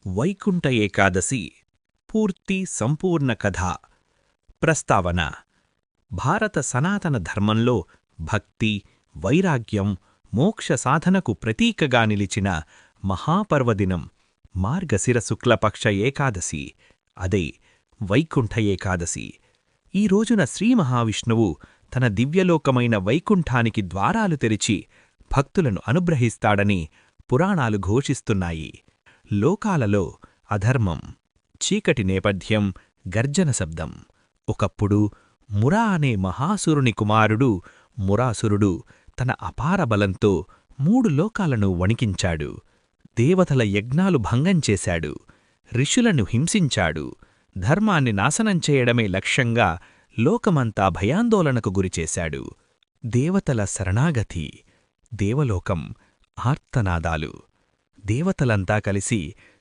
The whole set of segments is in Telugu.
వైకుంఠ ఏకాదశి పూర్తి సంపూర్ణ కథ. ప్రస్తావన: భారత సనాతన ధర్మంలో భక్తి, వైరాగ్యం, మోక్ష సాధనకు ప్రతీకగా నిలిచిన మహాపర్వదినం మార్గశిర శుక్లపక్ష ఏకాదశి. అదే వైకుంఠ ఏకాదశి. ఈ రోజున శ్రీమహావిష్ణువు తన దివ్యలోకమైన వైకుంఠానికి ద్వారాలు తెరిచి భక్తులను అనుగ్రహిస్తాడని పురాణాలు ఘోషిస్తున్నాయి. లోకాలలో అధర్మం, చీకటి నేపథ్యం, గర్జన శబ్దం. ఒకప్పుడు మురా అనే మహాసురుని కుమారుడు మురాసురుడు తన అపార బలంతో 3 లోకాలను వణికించాడు. దేవతల యజ్ఞాలు భంగం చేశాడు, ఋషులను హింసించాడు. ధర్మాన్ని నాశనం చేయడమే లక్ష్యంగా లోకమంతా భయాందోళనకు గురిచేశాడు. దేవతల శరణాగతి, దేవలోకం ఆర్తనాదాలు. దేవతలంతా కలిసి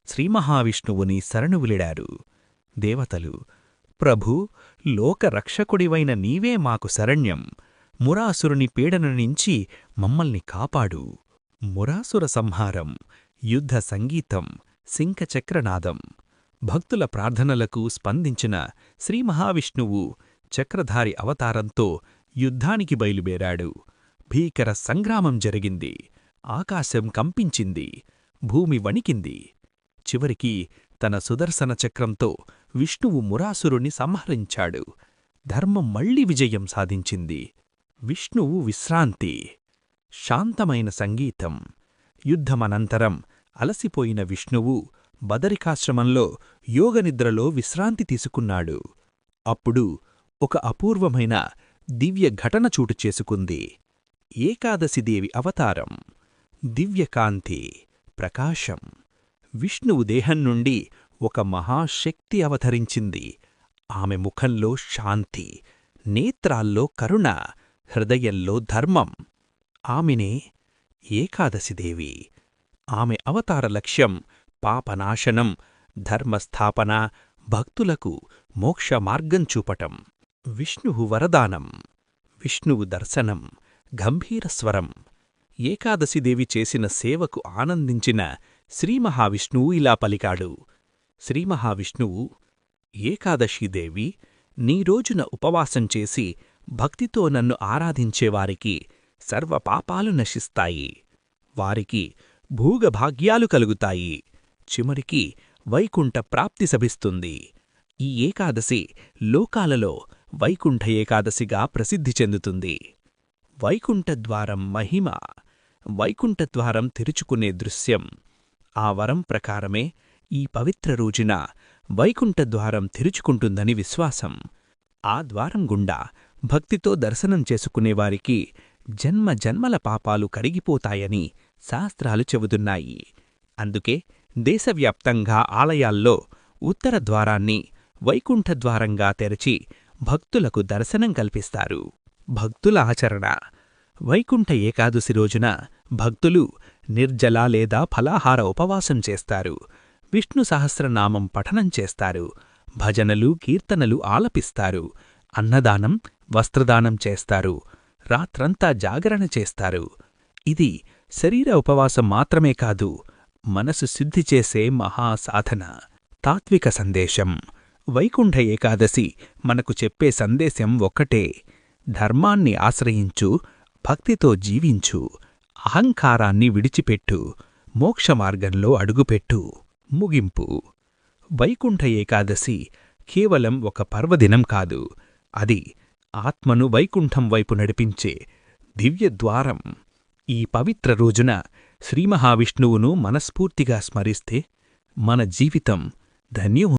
శ్రీమహావిష్ణువుని శరణువిలిడారు. దేవతలు: ప్రభూ, లోకరక్షకుడివైన నీవే మాకు శరణ్యం. మురాసురుని పీడన నుంచి మమ్మల్ని కాపాడు. మురాసుర సంహారం, యుద్ధ సంగీతం, శంఖచక్రనాదం. భక్తుల ప్రార్థనలకు స్పందించిన శ్రీమహావిష్ణువు చక్రధారి అవతారంతో యుద్ధానికి బయలుదేరాడు. భీకర సంగ్రామం జరిగింది. ఆకాశం కంపించింది, భూమి వణికింది. చివరికి తన సుదర్శన చక్రంతో విష్ణువు మురాసురుని సంహరించాడు. ధర్మం మళ్లీ విజయం సాధించింది. విష్ణువు విశ్రాంతి, శాంతమైన సంగీతం. యుద్ధమనంతరం అలసిపోయిన విష్ణువు బదరికాశ్రమంలో యోగనిద్రలో విశ్రాంతి తీసుకున్నాడు. అప్పుడు ఒక అపూర్వమైన దివ్య ఘటన చోటు చేసుకుంది. ఏకాదశిదేవి అవతారం. దివ్యకాంతి, ప్రకాశం. విష్ణువు దేహం నుండి ఒక మహాశక్తి అవతరించింది. ఆమె ముఖంలో శాంతి, నేత్రాల్లో కరుణ, హృదయంలో ధర్మం. ఆమెనే ఏకాదశిదేవి. ఆమె అవతార లక్ష్యం పాపనాశనం, ధర్మస్థాపన, భక్తులకు మోక్ష మార్గం చూపటం. విష్ణువు వరదానం, విష్ణువు దర్శనం, గంభీరస్వరం. ఏకాదశిదేవి చేసిన సేవకు ఆనందించిన శ్రీమహావిష్ణువు ఇలా పలికాడు. శ్రీమహావిష్ణువు: ఏకాదశీదేవి, నీ రోజున ఉపవాసం చేసి భక్తితో నన్ను ఆరాధించేవారికి సర్వపాపాలు నశిస్తాయి. వారికి భూగభాగ్యాలు కలుగుతాయి. చిమరికి వైకుంఠ ప్రాప్తి సభిస్తుంది. ఈ ఏకాదశి లోకాలలో వైకుంఠ ఏకాదశిగా ప్రసిద్ధి చెందుతుంది. వైకుంఠద్వారం మహిమ. వైకుంఠద్వారం తెరుచుకునే దృశ్యం. ఆ వరం ప్రకారమే ఈ పవిత్ర రోజున వైకుంఠద్వారం తెరుచుకుంటుందని విశ్వాసం. ఆ ద్వారం గుండా భక్తితో దర్శనం చేసుకునేవారికి జన్మ జన్మల పాపాలు కరిగిపోతాయని శాస్త్రాలు చెబుతున్నాయి. అందుకే దేశవ్యాప్తంగా ఆలయాల్లో ఉత్తర ద్వారాన్ని వైకుంఠద్వారంగా తెరచి భక్తులకు దర్శనం కల్పిస్తారు. భక్తుల ఆచరణ. వైకుంఠ ఏకాదశి రోజున భక్తులు నిర్జల లేదా ఫలాహార ఉపవాసం చేస్తారు. విష్ణు సహస్రనామం పఠనం చేస్తారు. భజనలు, కీర్తనలు ఆలపిస్తారు. అన్నదానం, వస్త్రదానం చేస్తారు. రాత్రంతా జాగరణ చేస్తారు. ఇది శరీర ఉపవాసం మాత్రమే కాదు, మనసు శుద్ధి చేసే మహాసాధన. తాత్విక సందేశం. వైకుంఠ ఏకాదశి మనకు చెప్పే సందేశం ఒక్కటే: ధర్మాన్ని ఆశ్రయించు, భక్తితో జీవించు, అహంకారాన్ని విడిచిపెట్టు, మోక్షమార్గంలో అడుగుపెట్టు. ముగింపు. వైకుంఠ ఏకాదశి కేవలం ఒక పర్వదినం కాదు, అది ఆత్మను వైకుంఠం వైపు నడిపించే దివ్యద్వారం. ఈ పవిత్ర రోజున శ్రీమహావిష్ణువును మనస్ఫూర్తిగా స్మరిస్తే మన జీవితం ధన్యం.